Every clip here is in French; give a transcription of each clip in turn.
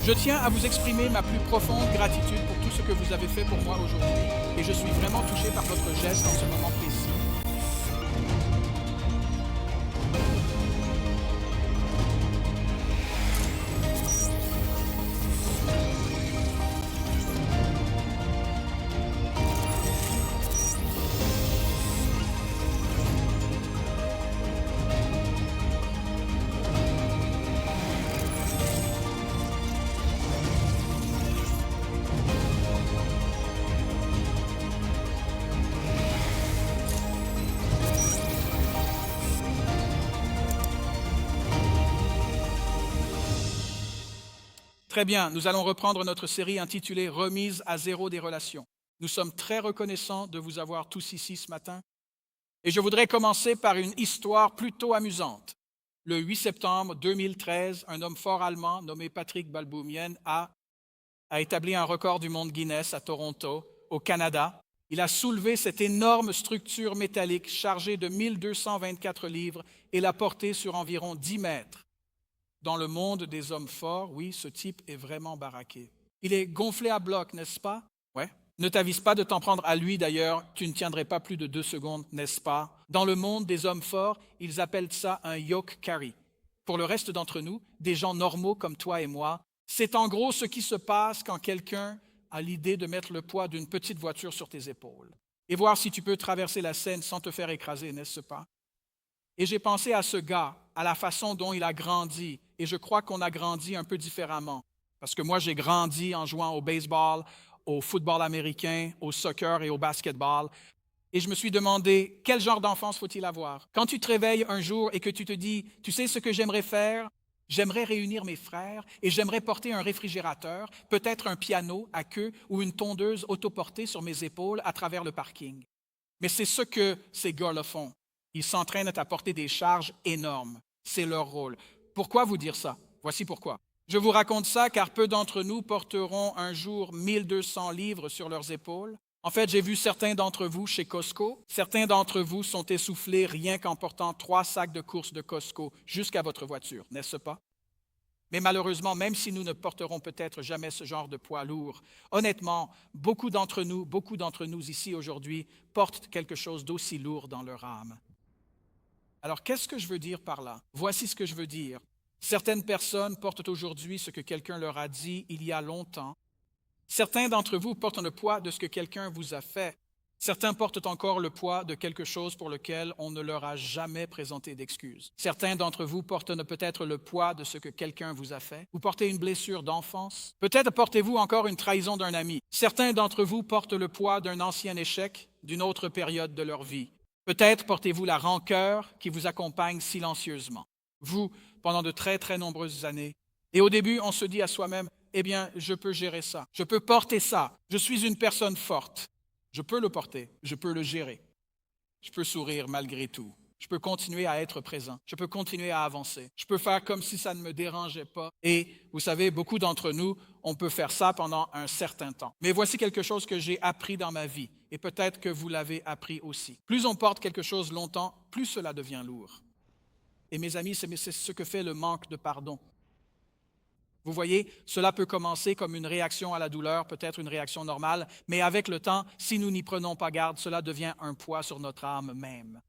Je tiens à vous exprimer ma plus profonde gratitude pour tout ce que vous avez fait pour moi aujourd'hui et je suis vraiment touché par votre geste en ce moment précis. Très bien, nous allons reprendre notre série intitulée Remise à zéro des relations. Nous sommes très reconnaissants de vous avoir tous ici ce matin et je voudrais commencer par une histoire plutôt amusante. Le 8 septembre 2013, un homme fort allemand nommé Patrick Balboumien a établi un record du monde Guinness à Toronto, au Canada. Il a soulevé cette énorme structure métallique chargée de 1224 livres et l'a portée sur environ 10 mètres. Dans le monde des hommes forts, oui, ce type est vraiment baraqué. Il est gonflé à bloc, n'est-ce pas? Ouais. Ne t'avise pas de t'en prendre à lui d'ailleurs, tu ne tiendrais pas plus de 2 secondes, n'est-ce pas? Dans le monde des hommes forts, ils appellent ça un yoke carry. Pour le reste d'entre nous, des gens normaux comme toi et moi, c'est en gros ce qui se passe quand quelqu'un a l'idée de mettre le poids d'une petite voiture sur tes épaules et voir si tu peux traverser la Seine sans te faire écraser, n'est-ce pas? Et j'ai pensé à ce gars, à la façon dont il a grandi. Et je crois qu'on a grandi un peu différemment. Parce que moi, j'ai grandi en jouant au baseball, au football américain, au soccer et au basketball. Et je me suis demandé, quel genre d'enfance faut-il avoir? Quand tu te réveilles un jour et que tu te dis, tu sais ce que j'aimerais faire? J'aimerais réunir mes frères et j'aimerais porter un réfrigérateur, peut-être un piano à queue ou une tondeuse autoportée sur mes épaules à travers le parking. Mais c'est ce que ces gars-là font. Ils s'entraînent à porter des charges énormes. C'est leur rôle. Pourquoi vous dire ça? Voici pourquoi. Je vous raconte ça car peu d'entre nous porteront un jour 1200 livres sur leurs épaules. En fait, j'ai vu certains d'entre vous chez Costco. Certains d'entre vous sont essoufflés rien qu'en portant 3 sacs de courses de Costco jusqu'à votre voiture, n'est-ce pas? Mais malheureusement, même si nous ne porterons peut-être jamais ce genre de poids lourd, honnêtement, beaucoup d'entre nous ici aujourd'hui portent quelque chose d'aussi lourd dans leur âme. Alors, qu'est-ce que je veux dire par là? Voici ce que je veux dire. Certaines personnes portent aujourd'hui ce que quelqu'un leur a dit il y a longtemps. Certains d'entre vous portent le poids de ce que quelqu'un vous a fait. Certains portent encore le poids de quelque chose pour lequel on ne leur a jamais présenté d'excuses. Certains d'entre vous portent peut-être le poids de ce que quelqu'un vous a fait. Vous portez une blessure d'enfance. Peut-être portez-vous encore une trahison d'un ami. Certains d'entre vous portent le poids d'un ancien échec, d'une autre période de leur vie. Peut-être portez-vous la rancœur qui vous accompagne silencieusement. Vous, pendant de très, très nombreuses années. Et au début, on se dit à soi-même, eh bien, je peux gérer ça. Je peux porter ça. Je suis une personne forte. Je peux le porter. Je peux le gérer. Je peux sourire malgré tout. Je peux continuer à être présent. Je peux continuer à avancer. Je peux faire comme si ça ne me dérangeait pas. Et vous savez, beaucoup d'entre nous, on peut faire ça pendant un certain temps. Mais voici quelque chose que j'ai appris dans ma vie. Et peut-être que vous l'avez appris aussi. Plus on porte quelque chose longtemps, plus cela devient lourd. Et mes amis, c'est ce que fait le manque de pardon. Vous voyez, cela peut commencer comme une réaction à la douleur, peut-être une réaction normale, mais avec le temps, si nous n'y prenons pas garde, cela devient un poids sur notre âme même.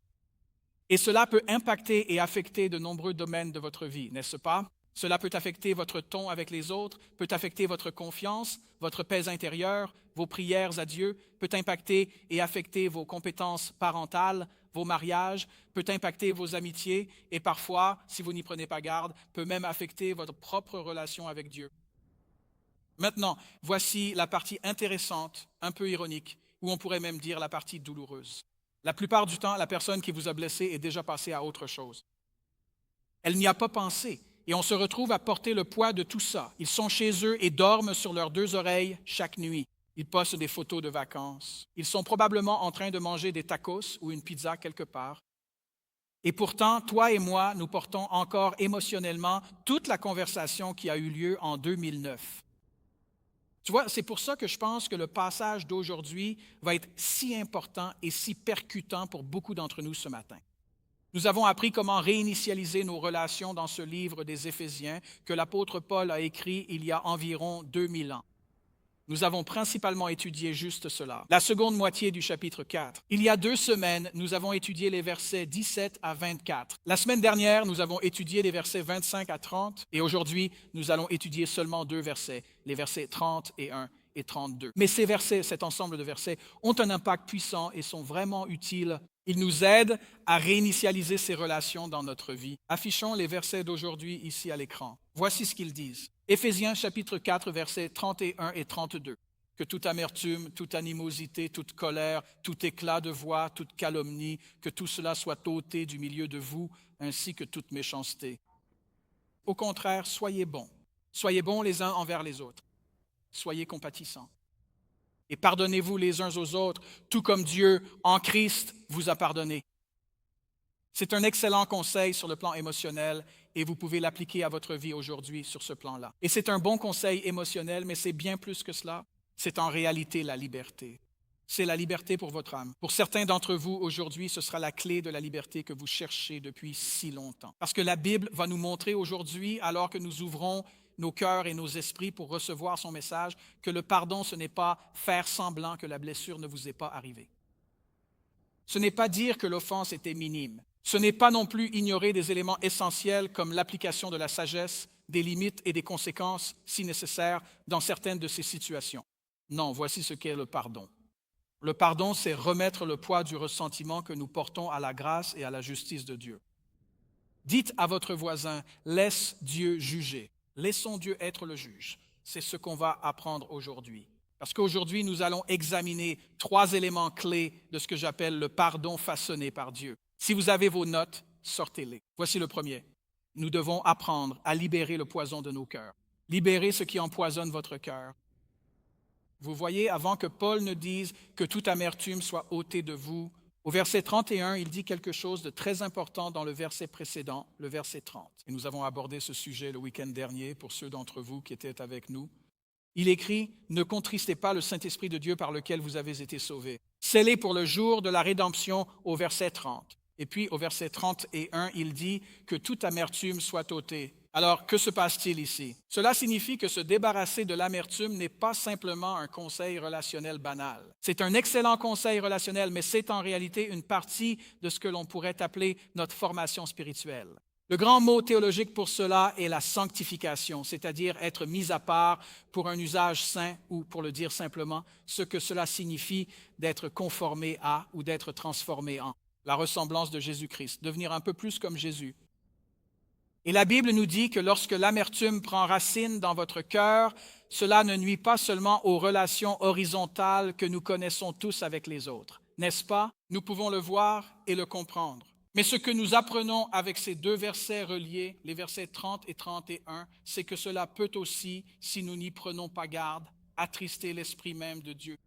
Et cela peut impacter et affecter de nombreux domaines de votre vie, n'est-ce pas? Cela peut affecter votre ton avec les autres, peut affecter votre confiance, votre paix intérieure, vos prières à Dieu, peut impacter et affecter vos compétences parentales, vos mariages, peut impacter vos amitiés et parfois, si vous n'y prenez pas garde, peut même affecter votre propre relation avec Dieu. Maintenant, voici la partie intéressante, un peu ironique, ou on pourrait même dire la partie douloureuse. La plupart du temps, la personne qui vous a blessé est déjà passée à autre chose. Elle n'y a pas pensé. Et on se retrouve à porter le poids de tout ça. Ils sont chez eux et dorment sur leurs 2 oreilles chaque nuit. Ils postent des photos de vacances. Ils sont probablement en train de manger des tacos ou une pizza quelque part. Et pourtant, toi et moi, nous portons encore émotionnellement toute la conversation qui a eu lieu en 2009. Tu vois, c'est pour ça que je pense que le passage d'aujourd'hui va être si important et si percutant pour beaucoup d'entre nous ce matin. Nous avons appris comment réinitialiser nos relations dans ce livre des Éphésiens que l'apôtre Paul a écrit il y a environ 2000 ans. Nous avons principalement étudié juste cela, la seconde moitié du chapitre 4. Il y a 2 semaines, nous avons étudié les versets 17 à 24. La semaine dernière, nous avons étudié les versets 25 à 30 et aujourd'hui, nous allons étudier seulement 2 versets, les versets 31 et 32. Mais ces versets, cet ensemble de versets, ont un impact puissant et sont vraiment utiles. Ils nous aident à réinitialiser ces relations dans notre vie. Affichons les versets d'aujourd'hui ici à l'écran. Voici ce qu'ils disent. Éphésiens chapitre 4, versets 31 et 32. Que toute amertume, toute animosité, toute colère, tout éclat de voix, toute calomnie, que tout cela soit ôté du milieu de vous, ainsi que toute méchanceté. Au contraire, soyez bons. Soyez bons les uns envers les autres. Soyez compatissants. Et pardonnez-vous les uns aux autres, tout comme Dieu, en Christ, vous a pardonné. C'est un excellent conseil sur le plan émotionnel et vous pouvez l'appliquer à votre vie aujourd'hui sur ce plan-là. Et c'est un bon conseil émotionnel, mais c'est bien plus que cela. C'est en réalité la liberté. C'est la liberté pour votre âme. Pour certains d'entre vous, aujourd'hui, ce sera la clé de la liberté que vous cherchez depuis si longtemps. Parce que la Bible va nous montrer aujourd'hui, alors que nous ouvrons nos cœurs et nos esprits pour recevoir son message, que le pardon, ce n'est pas faire semblant que la blessure ne vous est pas arrivée. Ce n'est pas dire que l'offense était minime. Ce n'est pas non plus ignorer des éléments essentiels comme l'application de la sagesse, des limites et des conséquences, si nécessaire, dans certaines de ces situations. Non, voici ce qu'est le pardon. Le pardon, c'est remettre le poids du ressentiment que nous portons à la grâce et à la justice de Dieu. Dites à votre voisin, laisse Dieu juger. Laissons Dieu être le juge. C'est ce qu'on va apprendre aujourd'hui. Parce qu'aujourd'hui, nous allons examiner 3 éléments clés de ce que j'appelle le pardon façonné par Dieu. Si vous avez vos notes, sortez-les. Voici le premier. Nous devons apprendre à libérer le poison de nos cœurs. Libérer ce qui empoisonne votre cœur. Vous voyez, avant que Paul ne dise que toute amertume soit ôtée de vous, au verset 31, il dit quelque chose de très important dans le verset précédent, le verset 30. Et nous avons abordé ce sujet le week-end dernier pour ceux d'entre vous qui étaient avec nous. Il écrit « Ne contristez pas le Saint-Esprit de Dieu par lequel vous avez été sauvés. Scellés pour le jour de la rédemption » au verset 30. Et puis au verset 31, il dit « Que toute amertume soit ôtée. » Alors, que se passe-t-il ici? Cela signifie que se débarrasser de l'amertume n'est pas simplement un conseil relationnel banal. C'est un excellent conseil relationnel, mais c'est en réalité une partie de ce que l'on pourrait appeler notre formation spirituelle. Le grand mot théologique pour cela est la sanctification, c'est-à-dire être mis à part pour un usage saint ou, pour le dire simplement, ce que cela signifie d'être conformé à ou d'être transformé en la ressemblance de Jésus-Christ, devenir un peu plus comme Jésus. Et la Bible nous dit que lorsque l'amertume prend racine dans votre cœur, cela ne nuit pas seulement aux relations horizontales que nous connaissons tous avec les autres. N'est-ce pas? Nous pouvons le voir et le comprendre. Mais ce que nous apprenons avec ces 2 versets reliés, les versets 30 et 31, c'est que cela peut aussi, si nous n'y prenons pas garde, attrister l'esprit même de Dieu.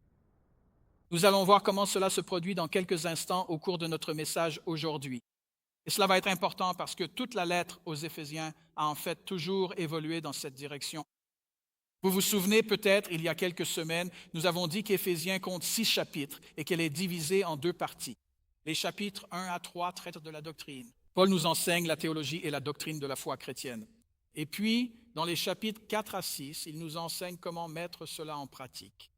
Nous allons voir comment cela se produit dans quelques instants au cours de notre message aujourd'hui. Et cela va être important parce que toute la lettre aux Éphésiens a en fait toujours évolué dans cette direction. Vous vous souvenez peut-être, il y a quelques semaines, nous avons dit qu'Éphésiens compte 6 chapitres et qu'elle est divisée en 2 parties. Les chapitres 1 à 3 traitent de la doctrine. Paul nous enseigne la théologie et la doctrine de la foi chrétienne. Et puis, dans les chapitres 4 à 6, il nous enseigne comment mettre cela en pratique.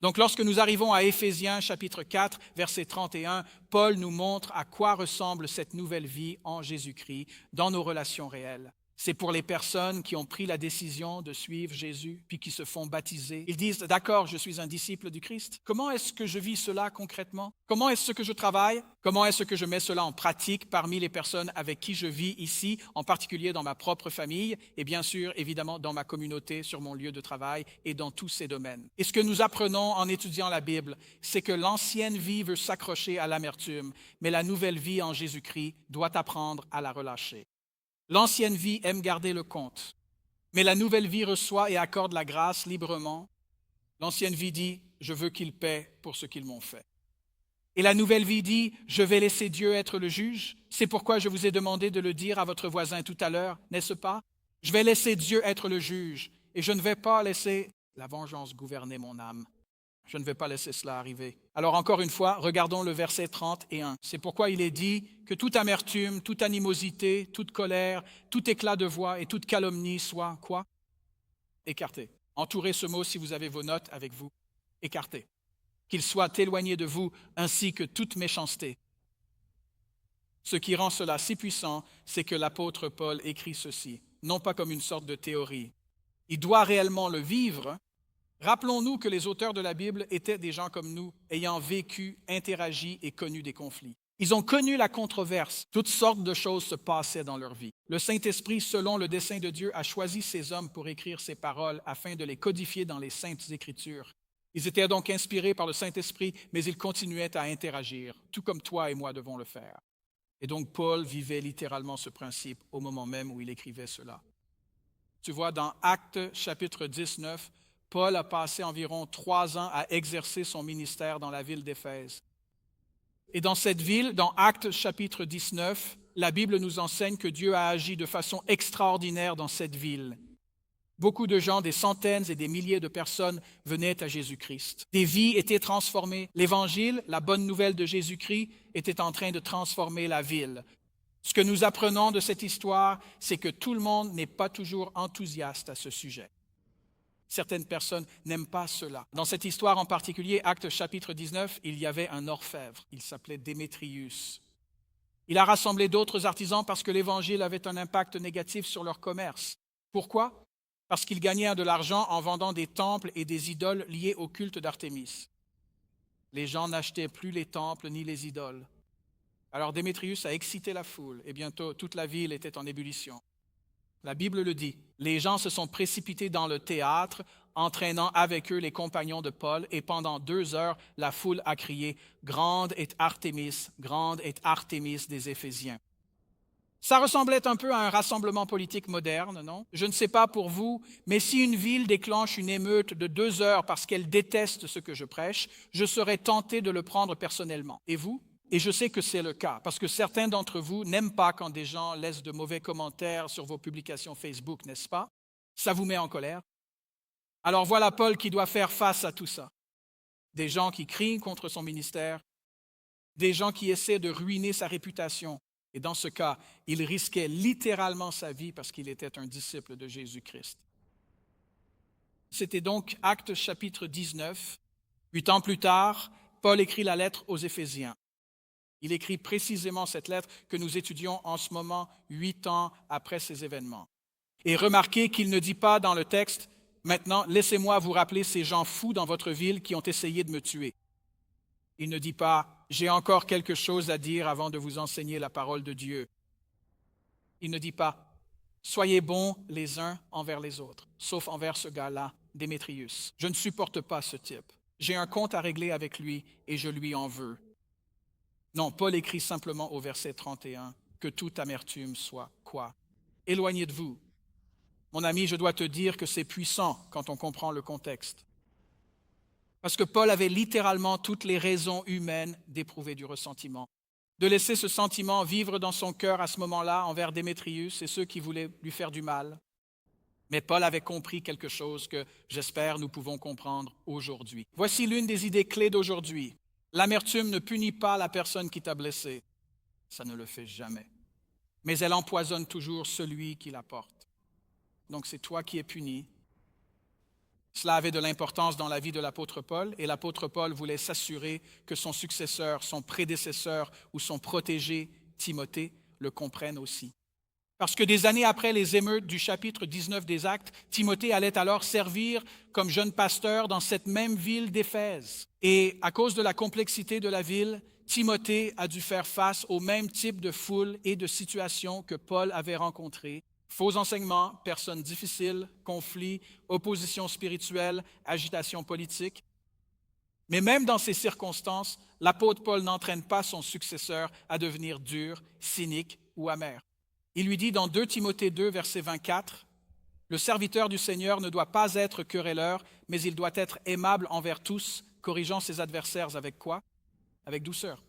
Donc, lorsque nous arrivons à Éphésiens, chapitre 4, verset 31, Paul nous montre à quoi ressemble cette nouvelle vie en Jésus-Christ dans nos relations réelles. C'est pour les personnes qui ont pris la décision de suivre Jésus, puis qui se font baptiser. Ils disent, d'accord, je suis un disciple du Christ. Comment est-ce que je vis cela concrètement? Comment est-ce que je travaille? Comment est-ce que je mets cela en pratique parmi les personnes avec qui je vis ici, en particulier dans ma propre famille, et bien sûr, évidemment, dans ma communauté, sur mon lieu de travail et dans tous ces domaines? Et ce que nous apprenons en étudiant la Bible, c'est que l'ancienne vie veut s'accrocher à l'amertume, mais la nouvelle vie en Jésus-Christ doit apprendre à la relâcher. L'ancienne vie aime garder le compte, mais la nouvelle vie reçoit et accorde la grâce librement. L'ancienne vie dit, je veux qu'ils paient pour ce qu'ils m'ont fait. Et la nouvelle vie dit, je vais laisser Dieu être le juge. C'est pourquoi je vous ai demandé de le dire à votre voisin tout à l'heure, n'est-ce pas? Je vais laisser Dieu être le juge et je ne vais pas laisser la vengeance gouverner mon âme. Je ne vais pas laisser cela arriver. Alors encore une fois, regardons le verset 31. C'est pourquoi il est dit que toute amertume, toute animosité, toute colère, tout éclat de voix et toute calomnie soit quoi? Écarté. Entourez ce mot si vous avez vos notes avec vous. Écarté. Qu'il soit éloigné de vous ainsi que toute méchanceté. Ce qui rend cela si puissant, c'est que l'apôtre Paul écrit ceci, non pas comme une sorte de théorie. Il doit réellement le vivre. Rappelons-nous que les auteurs de la Bible étaient des gens comme nous, ayant vécu, interagi et connu des conflits. Ils ont connu la controverse. Toutes sortes de choses se passaient dans leur vie. Le Saint-Esprit, selon le dessein de Dieu, a choisi ces hommes pour écrire ces paroles afin de les codifier dans les Saintes Écritures. Ils étaient donc inspirés par le Saint-Esprit, mais ils continuaient à interagir, tout comme toi et moi devons le faire. Et donc Paul vivait littéralement ce principe au moment même où il écrivait cela. Tu vois, dans Actes chapitre 19, Paul a passé environ 3 ans à exercer son ministère dans la ville d'Éphèse. Et dans cette ville, dans Actes chapitre 19, la Bible nous enseigne que Dieu a agi de façon extraordinaire dans cette ville. Beaucoup de gens, des centaines et des milliers de personnes venaient à Jésus-Christ. Des vies étaient transformées. L'Évangile, la bonne nouvelle de Jésus-Christ, était en train de transformer la ville. Ce que nous apprenons de cette histoire, c'est que tout le monde n'est pas toujours enthousiaste à ce sujet. Certaines personnes n'aiment pas cela. Dans cette histoire en particulier, Actes chapitre 19, il y avait un orfèvre. Il s'appelait Démétrius. Il a rassemblé d'autres artisans parce que l'Évangile avait un impact négatif sur leur commerce. Pourquoi? Parce qu'ils gagnaient de l'argent en vendant des temples et des idoles liés au culte d'Artémis. Les gens n'achetaient plus les temples ni les idoles. Alors Démétrius a excité la foule et bientôt toute la ville était en ébullition. La Bible le dit, les gens se sont précipités dans le théâtre, entraînant avec eux les compagnons de Paul, et pendant 2 heures, la foule a crié « Grande est Artémis des Éphésiens ». Ça ressemblait un peu à un rassemblement politique moderne, non? Je ne sais pas pour vous, mais si une ville déclenche une émeute de 2 heures parce qu'elle déteste ce que je prêche, je serais tenté de le prendre personnellement. Et vous? Et je sais que c'est le cas, parce que certains d'entre vous n'aiment pas quand des gens laissent de mauvais commentaires sur vos publications Facebook, n'est-ce pas? Ça vous met en colère. Alors voilà Paul qui doit faire face à tout ça. Des gens qui crient contre son ministère, des gens qui essaient de ruiner sa réputation. Et dans ce cas, il risquait littéralement sa vie parce qu'il était un disciple de Jésus-Christ. C'était donc Actes chapitre 19. 8 ans plus tard, Paul écrit la lettre aux Éphésiens. Il écrit précisément cette lettre que nous étudions en ce moment, 8 ans après ces événements. Et remarquez qu'il ne dit pas dans le texte, « Maintenant, laissez-moi vous rappeler ces gens fous dans votre ville qui ont essayé de me tuer. » Il ne dit pas, « J'ai encore quelque chose à dire avant de vous enseigner la parole de Dieu. » Il ne dit pas, « Soyez bons les uns envers les autres, sauf envers ce gars-là, Démétrius. Je ne supporte pas ce type. J'ai un compte à régler avec lui et je lui en veux. » Non, Paul écrit simplement au verset 31 que toute amertume soit quoi? Éloignez de vous. Mon ami, je dois te dire que c'est puissant quand on comprend le contexte. Parce que Paul avait littéralement toutes les raisons humaines d'éprouver du ressentiment, de laisser ce sentiment vivre dans son cœur à ce moment-là envers Démétrius et ceux qui voulaient lui faire du mal. Mais Paul avait compris quelque chose que, j'espère, nous pouvons comprendre aujourd'hui. Voici l'une des idées clés d'aujourd'hui. L'amertume ne punit pas la personne qui t'a blessé. Ça ne le fait jamais. Mais elle empoisonne toujours celui qui la porte. Donc c'est toi qui es puni. Cela avait de l'importance dans la vie de l'apôtre Paul, et l'apôtre Paul voulait s'assurer que son successeur, son prédécesseur ou son protégé, Timothée, le comprenne aussi. Parce que des années après les émeutes du chapitre 19 des Actes, Timothée allait alors servir comme jeune pasteur dans cette même ville d'Éphèse. Et à cause de la complexité de la ville, Timothée a dû faire face au même type de foule et de situation que Paul avait rencontré. Faux enseignements, personnes difficiles, conflits, opposition spirituelle, agitation politique. Mais même dans ces circonstances, l'apôtre Paul n'entraîne pas son successeur à devenir dur, cynique ou amer. Il lui dit dans 2 Timothée 2, verset 24, « Le serviteur du Seigneur ne doit pas être querelleur, mais il doit être aimable envers tous, corrigeant ses adversaires avec quoi? Avec douceur. »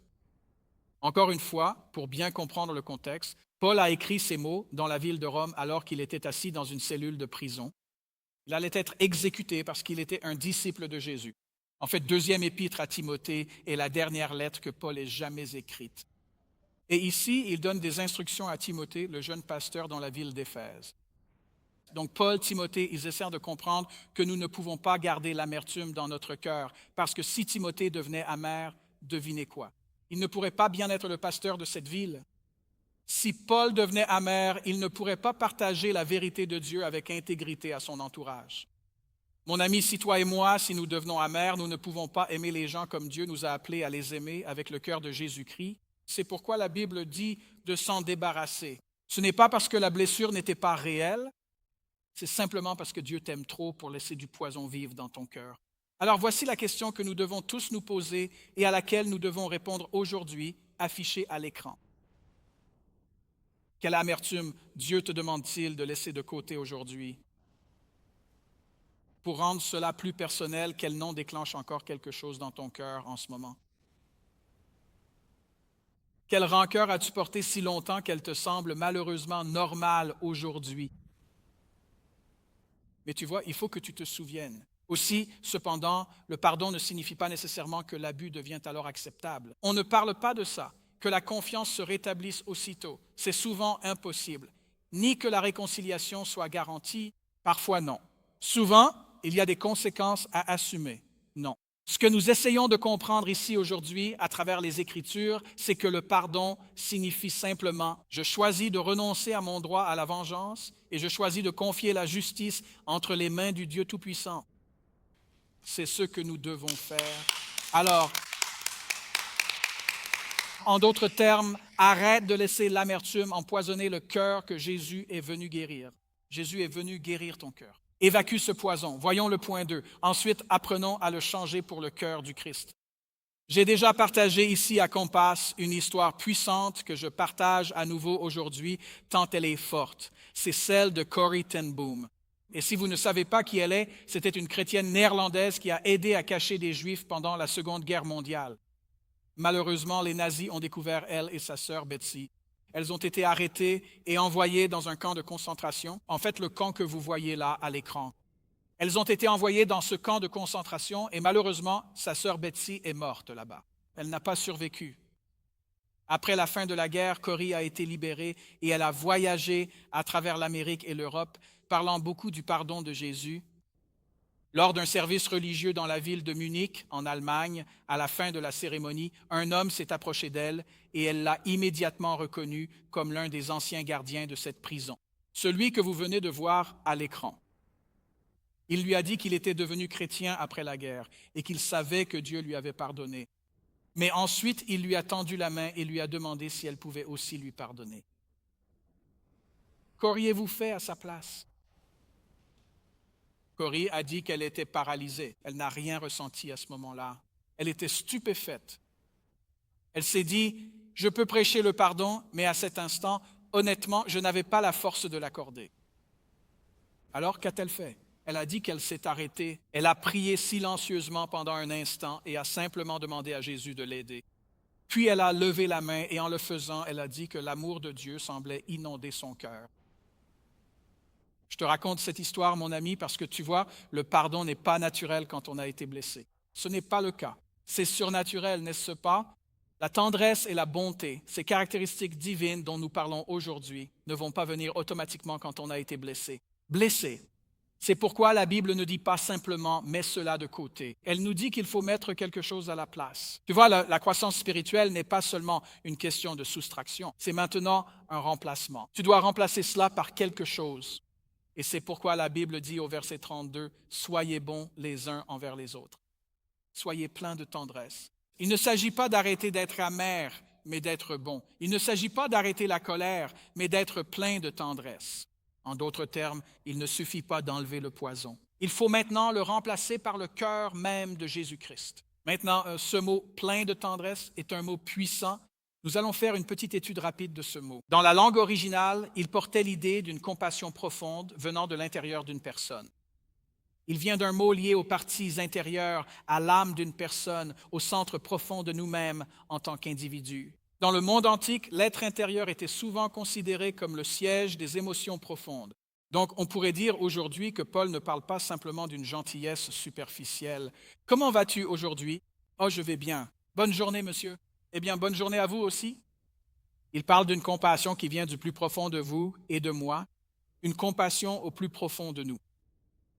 Encore une fois, pour bien comprendre le contexte, Paul a écrit ces mots dans la ville de Rome alors qu'il était assis dans une cellule de prison. Il allait être exécuté parce qu'il était un disciple de Jésus. En fait, deuxième épître à Timothée est la dernière lettre que Paul ait jamais écrite. Et ici, il donne des instructions à Timothée, le jeune pasteur dans la ville d'Éphèse. Donc, Paul, Timothée, ils essaient de comprendre que nous ne pouvons pas garder l'amertume dans notre cœur, parce que si Timothée devenait amer, devinez quoi? Il ne pourrait pas bien être le pasteur de cette ville. Si Paul devenait amer, il ne pourrait pas partager la vérité de Dieu avec intégrité à son entourage. Mon ami, si toi et moi, si nous devenons amers, nous ne pouvons pas aimer les gens comme Dieu nous a appelés à les aimer avec le cœur de Jésus-Christ. C'est pourquoi la Bible dit de s'en débarrasser. Ce n'est pas parce que la blessure n'était pas réelle, c'est simplement parce que Dieu t'aime trop pour laisser du poison vivre dans ton cœur. Alors voici la question que nous devons tous nous poser et à laquelle nous devons répondre aujourd'hui, affichée à l'écran. Quelle amertume Dieu te demande-t-il de laisser de côté aujourd'hui? Pour rendre cela plus personnel, quel nom déclenche encore quelque chose dans ton cœur en ce moment? Quelle rancœur as-tu porté si longtemps qu'elle te semble malheureusement normale aujourd'hui? Mais tu vois, il faut que tu te souviennes. Aussi, cependant, le pardon ne signifie pas nécessairement que l'abus devient alors acceptable. On ne parle pas de ça, que la confiance se rétablisse aussitôt. C'est souvent impossible. Ni que la réconciliation soit garantie, parfois non. Souvent, il y a des conséquences à assumer. Non. Ce que nous essayons de comprendre ici aujourd'hui à travers les Écritures, c'est que le pardon signifie simplement « je choisis de renoncer à mon droit à la vengeance et je choisis de confier la justice entre les mains du Dieu Tout-Puissant ». C'est ce que nous devons faire. Alors, en d'autres termes, arrête de laisser l'amertume empoisonner le cœur que Jésus est venu guérir. Jésus est venu guérir ton cœur. Évacue ce poison. Voyons le point 2. Ensuite, apprenons à le changer pour le cœur du Christ. J'ai déjà partagé ici à Compass une histoire puissante que je partage à nouveau aujourd'hui, tant elle est forte. C'est celle de Corrie ten Boom. Et si vous ne savez pas qui elle est, c'était une chrétienne néerlandaise qui a aidé à cacher des Juifs pendant la Seconde Guerre mondiale. Malheureusement, les nazis ont découvert elle et sa sœur Betsy. Elles ont été arrêtées et envoyées dans un camp de concentration, en fait le camp que vous voyez là à l'écran. Elles ont été envoyées dans ce camp de concentration et malheureusement, sa sœur Betsy est morte là-bas. Elle n'a pas survécu. Après la fin de la guerre, Corrie a été libérée et elle a voyagé à travers l'Amérique et l'Europe, parlant beaucoup du pardon de Jésus. Lors d'un service religieux dans la ville de Munich, en Allemagne, à la fin de la cérémonie, un homme s'est approché d'elle et elle l'a immédiatement reconnu comme l'un des anciens gardiens de cette prison, celui que vous venez de voir à l'écran. Il lui a dit qu'il était devenu chrétien après la guerre et qu'il savait que Dieu lui avait pardonné. Mais ensuite, il lui a tendu la main et lui a demandé si elle pouvait aussi lui pardonner. Qu'auriez-vous fait à sa place? Corrie a dit qu'elle était paralysée. Elle n'a rien ressenti à ce moment-là. Elle était stupéfaite. Elle s'est dit, je peux prêcher le pardon, mais à cet instant, honnêtement, je n'avais pas la force de l'accorder. Alors, qu'a-t-elle fait? Elle a dit qu'elle s'est arrêtée. Elle a prié silencieusement pendant un instant et a simplement demandé à Jésus de l'aider. Puis elle a levé la main et en le faisant, elle a dit que l'amour de Dieu semblait inonder son cœur. Je te raconte cette histoire, mon ami, parce que tu vois, le pardon n'est pas naturel quand on a été blessé. Ce n'est pas le cas. C'est surnaturel, n'est-ce pas? La tendresse et la bonté, ces caractéristiques divines dont nous parlons aujourd'hui, ne vont pas venir automatiquement quand on a été blessé. Blessé. C'est pourquoi la Bible ne dit pas simplement « mets cela de côté ». Elle nous dit qu'il faut mettre quelque chose à la place. Tu vois, la croissance spirituelle n'est pas seulement une question de soustraction, c'est maintenant un remplacement. Tu dois remplacer cela par quelque chose. Et c'est pourquoi la Bible dit au verset 32, « Soyez bons les uns envers les autres. Soyez pleins de tendresse. » Il ne s'agit pas d'arrêter d'être amer, mais d'être bon. Il ne s'agit pas d'arrêter la colère, mais d'être plein de tendresse. En d'autres termes, il ne suffit pas d'enlever le poison. Il faut maintenant le remplacer par le cœur même de Jésus-Christ. Maintenant, ce mot « plein de tendresse » est un mot puissant. Nous allons faire une petite étude rapide de ce mot. Dans la langue originale, il portait l'idée d'une compassion profonde venant de l'intérieur d'une personne. Il vient d'un mot lié aux parties intérieures, à l'âme d'une personne, au centre profond de nous-mêmes en tant qu'individus. Dans le monde antique, l'être intérieur était souvent considéré comme le siège des émotions profondes. Donc, on pourrait dire aujourd'hui que Paul ne parle pas simplement d'une gentillesse superficielle. Comment vas-tu aujourd'hui? Oh, je vais bien. Bonne journée, monsieur. Eh bien, bonne journée à vous aussi. Il parle d'une compassion qui vient du plus profond de vous et de moi, une compassion au plus profond de nous.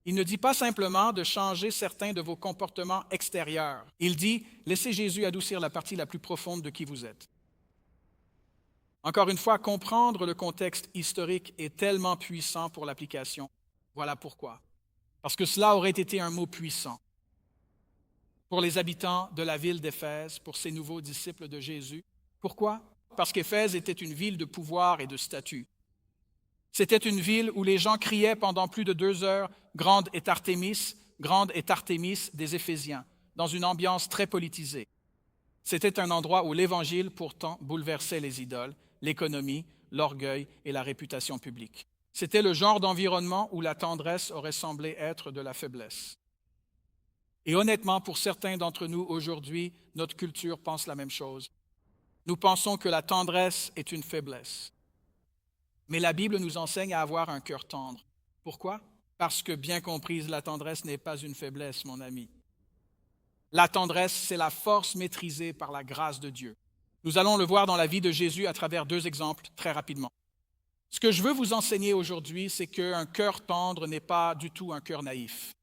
Il ne dit pas simplement de changer certains de vos comportements extérieurs. Il dit, laissez Jésus adoucir la partie la plus profonde de qui vous êtes. Encore une fois, comprendre le contexte historique est tellement puissant pour l'application. Voilà pourquoi. Parce que cela aurait été un mot puissant pour les habitants de la ville d'Éphèse, pour ces nouveaux disciples de Jésus. Pourquoi? Parce qu'Éphèse était une ville de pouvoir et de statut. C'était une ville où les gens criaient pendant plus de 2 heures « Grande est Artémis des Éphésiens », dans une ambiance très politisée. C'était un endroit où l'Évangile pourtant bouleversait les idoles, l'économie, l'orgueil et la réputation publique. C'était le genre d'environnement où la tendresse aurait semblé être de la faiblesse. Et honnêtement, pour certains d'entre nous aujourd'hui, notre culture pense la même chose. Nous pensons que la tendresse est une faiblesse. Mais la Bible nous enseigne à avoir un cœur tendre. Pourquoi? Parce que, bien comprise, la tendresse n'est pas une faiblesse, mon ami. La tendresse, c'est la force maîtrisée par la grâce de Dieu. Nous allons le voir dans la vie de Jésus à travers 2 exemples très rapidement. Ce que je veux vous enseigner aujourd'hui, c'est qu'un cœur tendre n'est pas du tout un cœur naïf.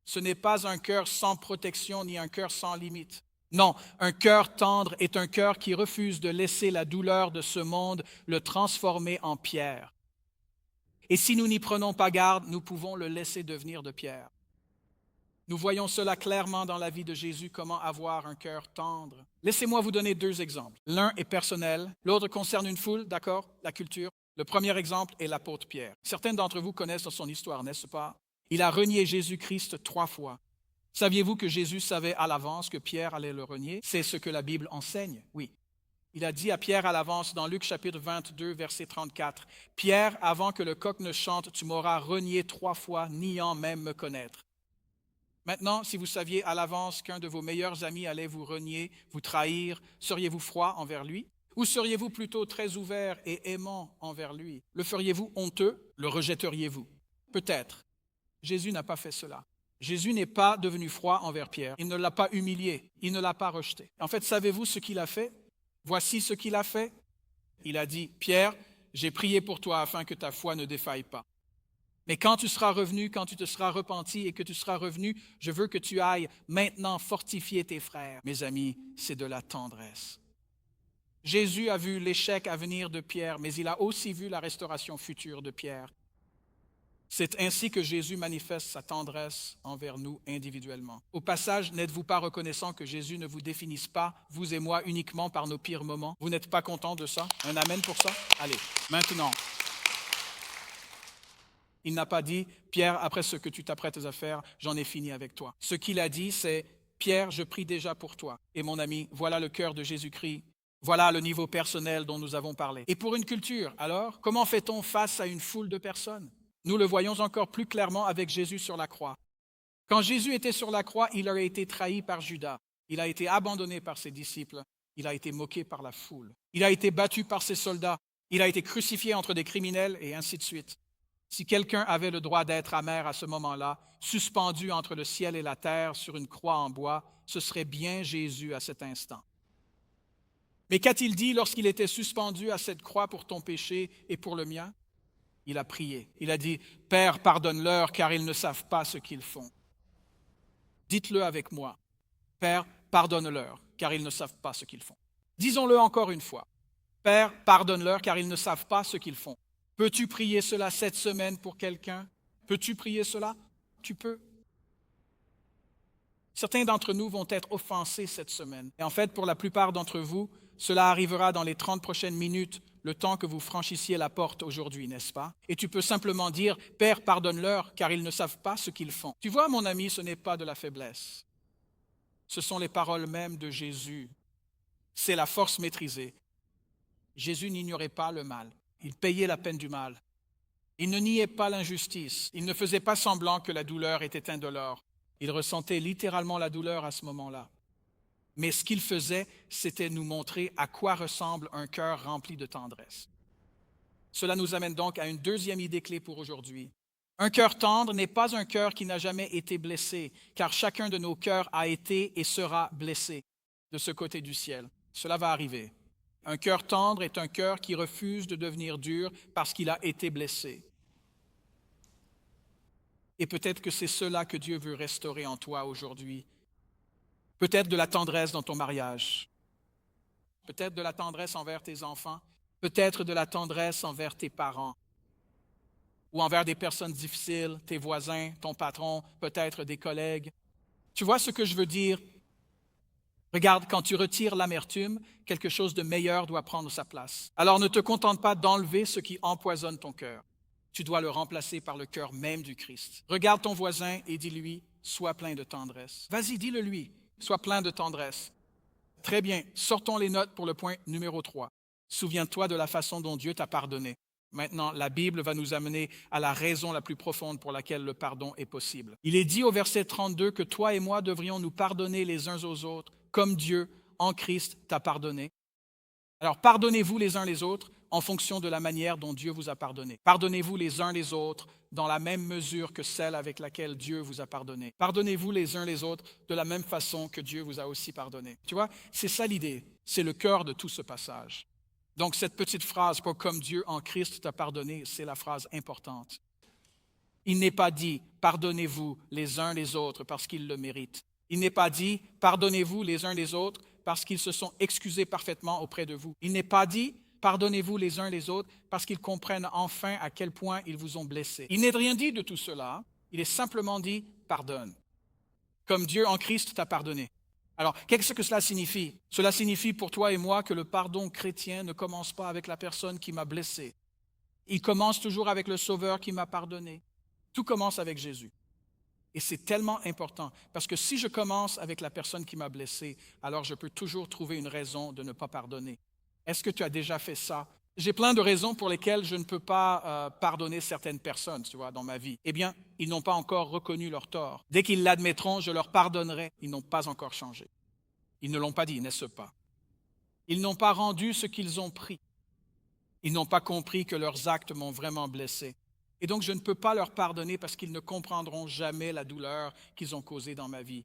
Ce n'est pas un cœur sans protection ni un cœur sans limite. Non, un cœur tendre est un cœur qui refuse de laisser la douleur de ce monde le transformer en pierre. Et si nous n'y prenons pas garde, nous pouvons le laisser devenir de pierre. Nous voyons cela clairement dans la vie de Jésus, comment avoir un cœur tendre. Laissez-moi vous donner 2 exemples. L'un est personnel, l'autre concerne une foule, d'accord, la culture. Le premier exemple est l'apôtre Pierre. Certains d'entre vous connaissent son histoire, n'est-ce pas? Il a renié Jésus-Christ 3 fois. Saviez-vous que Jésus savait à l'avance que Pierre allait le renier? C'est ce que la Bible enseigne, oui. Il a dit à Pierre à l'avance dans Luc chapitre 22, verset 34, « Pierre, avant que le coq ne chante, tu m'auras renié 3 fois, niant même me connaître. » Maintenant, si vous saviez à l'avance qu'un de vos meilleurs amis allait vous renier, vous trahir, seriez-vous froid envers lui? Ou seriez-vous plutôt très ouvert et aimant envers lui? Le feriez-vous honteux? Le rejetteriez-vous? Peut-être. Jésus n'a pas fait cela. Jésus n'est pas devenu froid envers Pierre. Il ne l'a pas humilié. Il ne l'a pas rejeté. En fait, savez-vous ce qu'il a fait? Voici ce qu'il a fait. Il a dit, « Pierre, j'ai prié pour toi afin que ta foi ne défaille pas. Mais quand tu seras revenu, quand tu te seras repenti et que tu seras revenu, je veux que tu ailles maintenant fortifier tes frères. » Mes amis, c'est de la tendresse. Jésus a vu l'échec à venir de Pierre, mais il a aussi vu la restauration future de Pierre. C'est ainsi que Jésus manifeste sa tendresse envers nous individuellement. Au passage, n'êtes-vous pas reconnaissant que Jésus ne vous définisse pas, vous et moi, uniquement par nos pires moments? Vous n'êtes pas content de ça? Un amen pour ça? Allez, maintenant. Il n'a pas dit, « Pierre, après ce que tu t'apprêtes à faire, j'en ai fini avec toi. » Ce qu'il a dit, c'est, « Pierre, je prie déjà pour toi. » Et mon ami, voilà le cœur de Jésus-Christ. Voilà le niveau personnel dont nous avons parlé. Et pour une culture, alors, comment fait-on face à une foule de personnes? Nous le voyons encore plus clairement avec Jésus sur la croix. Quand Jésus était sur la croix, il a été trahi par Judas. Il a été abandonné par ses disciples. Il a été moqué par la foule. Il a été battu par ses soldats. Il a été crucifié entre des criminels et ainsi de suite. Si quelqu'un avait le droit d'être amer à ce moment-là, suspendu entre le ciel et la terre sur une croix en bois, ce serait bien Jésus à cet instant. Mais qu'a-t-il dit lorsqu'il était suspendu à cette croix pour ton péché et pour le mien? Il a prié. Il a dit, « Père, pardonne-leur, car ils ne savent pas ce qu'ils font. » Dites-le avec moi. « Père, pardonne-leur, car ils ne savent pas ce qu'ils font. » Disons-le encore une fois. « Père, pardonne-leur, car ils ne savent pas ce qu'ils font. » Peux-tu prier cela cette semaine pour quelqu'un? Peux-tu prier cela? Tu peux. Certains d'entre nous vont être offensés cette semaine. Et en fait, pour la plupart d'entre vous, cela arrivera dans les 30 prochaines minutes, le temps que vous franchissiez la porte aujourd'hui, n'est-ce pas? Et tu peux simplement dire, « Père, pardonne-leur, car ils ne savent pas ce qu'ils font. » Tu vois, mon ami, ce n'est pas de la faiblesse. Ce sont les paroles mêmes de Jésus. C'est la force maîtrisée. Jésus n'ignorait pas le mal. Il payait la peine du mal. Il ne niait pas l'injustice. Il ne faisait pas semblant que la douleur était indolore. Il ressentait littéralement la douleur à ce moment-là. Mais ce qu'il faisait, c'était nous montrer à quoi ressemble un cœur rempli de tendresse. Cela nous amène donc à une deuxième idée clé pour aujourd'hui. Un cœur tendre n'est pas un cœur qui n'a jamais été blessé, car chacun de nos cœurs a été et sera blessé de ce côté du ciel. Cela va arriver. Un cœur tendre est un cœur qui refuse de devenir dur parce qu'il a été blessé. Et peut-être que c'est cela que Dieu veut restaurer en toi aujourd'hui. Peut-être de la tendresse dans ton mariage, peut-être de la tendresse envers tes enfants, peut-être de la tendresse envers tes parents ou envers des personnes difficiles, tes voisins, ton patron, peut-être des collègues. Tu vois ce que je veux dire? Regarde, quand tu retires l'amertume, quelque chose de meilleur doit prendre sa place. Alors ne te contente pas d'enlever ce qui empoisonne ton cœur. Tu dois le remplacer par le cœur même du Christ. Regarde ton voisin et dis-lui, sois plein de tendresse. Vas-y, dis-le lui, sois plein de tendresse. Très bien, sortons les notes pour le point numéro 3. Souviens-toi de la façon dont Dieu t'a pardonné. Maintenant, la Bible va nous amener à la raison la plus profonde pour laquelle le pardon est possible. Il est dit au verset 32 que toi et moi devrions nous pardonner les uns aux autres, comme Dieu, en Christ, t'a pardonné. Alors, pardonnez-vous les uns les autres en fonction de la manière dont Dieu vous a pardonné. Pardonnez-vous les uns les autres dans la même mesure que celle avec laquelle Dieu vous a pardonné. Pardonnez-vous les uns les autres de la même façon que Dieu vous a aussi pardonné. Tu vois, c'est ça l'idée. C'est le cœur de tout ce passage. Donc, cette petite phrase, pas comme Dieu en Christ t'a pardonné, c'est la phrase importante. Il n'est pas dit « pardonnez-vous les uns les autres parce qu'ils le méritent ». Il n'est pas dit « pardonnez-vous les uns les autres parce qu'ils se sont excusés parfaitement auprès de vous ». Il n'est pas dit « pardonnez-vous les uns les autres parce qu'ils comprennent enfin à quel point ils vous ont blessé ». Il n'est rien dit de tout cela. Il est simplement dit « pardonne ». Comme Dieu en Christ t'a pardonné. Alors, qu'est-ce que cela signifie? Cela signifie pour toi et moi que le pardon chrétien ne commence pas avec la personne qui m'a blessé. Il commence toujours avec le Sauveur qui m'a pardonné. Tout commence avec Jésus. Et c'est tellement important, parce que si je commence avec la personne qui m'a blessé, alors je peux toujours trouver une raison de ne pas pardonner. Est-ce que tu as déjà fait ça? J'ai plein de raisons pour lesquelles je ne peux pas pardonner certaines personnes, tu vois, dans ma vie. Eh bien, ils n'ont pas encore reconnu leur tort. Dès qu'ils l'admettront, je leur pardonnerai. Ils n'ont pas encore changé. Ils ne l'ont pas dit, n'est-ce pas? Ils n'ont pas rendu ce qu'ils ont pris. Ils n'ont pas compris que leurs actes m'ont vraiment blessé. Et donc, je ne peux pas leur pardonner parce qu'ils ne comprendront jamais la douleur qu'ils ont causée dans ma vie.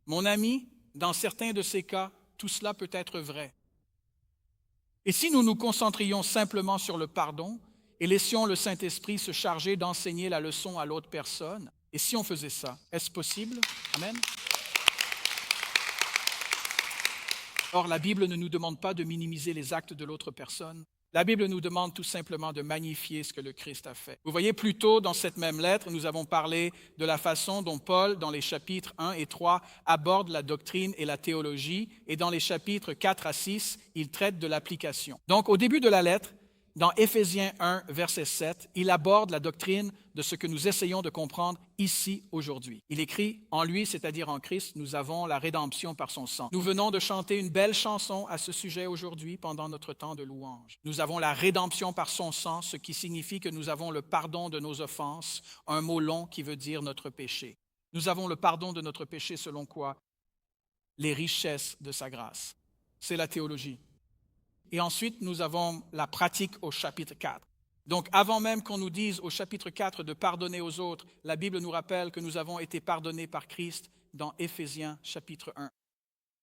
Mon ami, dans certains de ces cas, tout cela peut être vrai. Et si nous nous concentrions simplement sur le pardon et laissions le Saint-Esprit se charger d'enseigner la leçon à l'autre personne, et si on faisait ça, est-ce possible? Amen. Or, la Bible ne nous demande pas de minimiser les actes de l'autre personne. La Bible nous demande tout simplement de magnifier ce que le Christ a fait. Vous voyez, plus tôt dans cette même lettre, nous avons parlé de la façon dont Paul, dans les chapitres 1 et 3, aborde la doctrine et la théologie, et dans les chapitres 4 à 6, il traite de l'application. Donc, au début de la lettre, dans Éphésiens 1, verset 7, il aborde la doctrine de ce que nous essayons de comprendre ici, aujourd'hui. Il écrit, « En lui, c'est-à-dire en Christ, nous avons la rédemption par son sang. » Nous venons de chanter une belle chanson à ce sujet aujourd'hui pendant notre temps de louange. Nous avons la rédemption par son sang, ce qui signifie que nous avons le pardon de nos offenses, un mot long qui veut dire notre péché. Nous avons le pardon de notre péché selon quoi? Les richesses de sa grâce. C'est la théologie. Et ensuite, nous avons la pratique au chapitre 4. Donc, avant même qu'on nous dise au chapitre 4 de pardonner aux autres, la Bible nous rappelle que nous avons été pardonnés par Christ dans Éphésiens chapitre 1.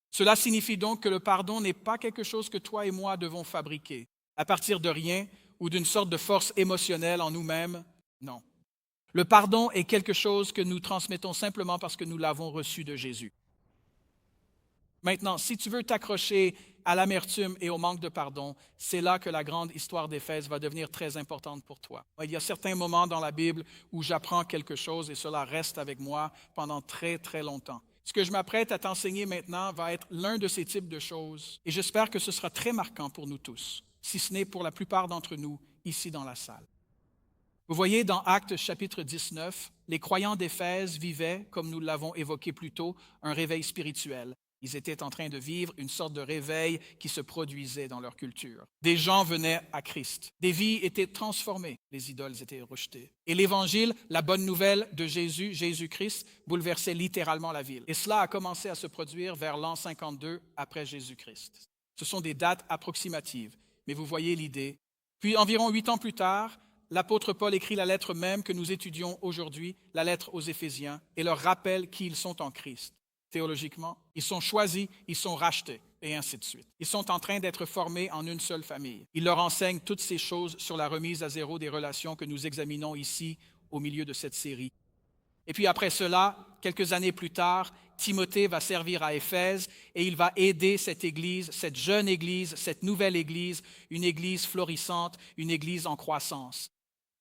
Cela signifie donc que le pardon n'est pas quelque chose que toi et moi devons fabriquer à partir de rien ou d'une sorte de force émotionnelle en nous-mêmes. Non. Le pardon est quelque chose que nous transmettons simplement parce que nous l'avons reçu de Jésus. Maintenant, si tu veux t'accrocher à l'amertume et au manque de pardon, c'est là que la grande histoire d'Éphèse va devenir très importante pour toi. Il y a certains moments dans la Bible où j'apprends quelque chose et cela reste avec moi pendant très, très longtemps. Ce que je m'apprête à t'enseigner maintenant va être l'un de ces types de choses et j'espère que ce sera très marquant pour nous tous, si ce n'est pour la plupart d'entre nous ici dans la salle. Vous voyez, dans Actes chapitre 19, les croyants d'Éphèse vivaient, comme nous l'avons évoqué plus tôt, un réveil spirituel. Ils étaient en train de vivre une sorte de réveil qui se produisait dans leur culture. Des gens venaient à Christ. Des vies étaient transformées. Les idoles étaient rejetées. Et l'Évangile, la bonne nouvelle de Jésus, Jésus-Christ, bouleversait littéralement la ville. Et cela a commencé à se produire vers l'an 52 après Jésus-Christ. Ce sont des dates approximatives, mais vous voyez l'idée. Puis environ 8 ans plus tard, l'apôtre Paul écrit la lettre même que nous étudions aujourd'hui, la lettre aux Éphésiens, et leur rappelle qui ils sont en Christ. Théologiquement, ils sont choisis, ils sont rachetés, et ainsi de suite. Ils sont en train d'être formés en une seule famille. Il leur enseigne toutes ces choses sur la remise à zéro des relations que nous examinons ici au milieu de cette série. Et puis après cela, quelques années plus tard, Timothée va servir à Éphèse et il va aider cette église, cette jeune église, cette nouvelle église, une église florissante, une église en croissance.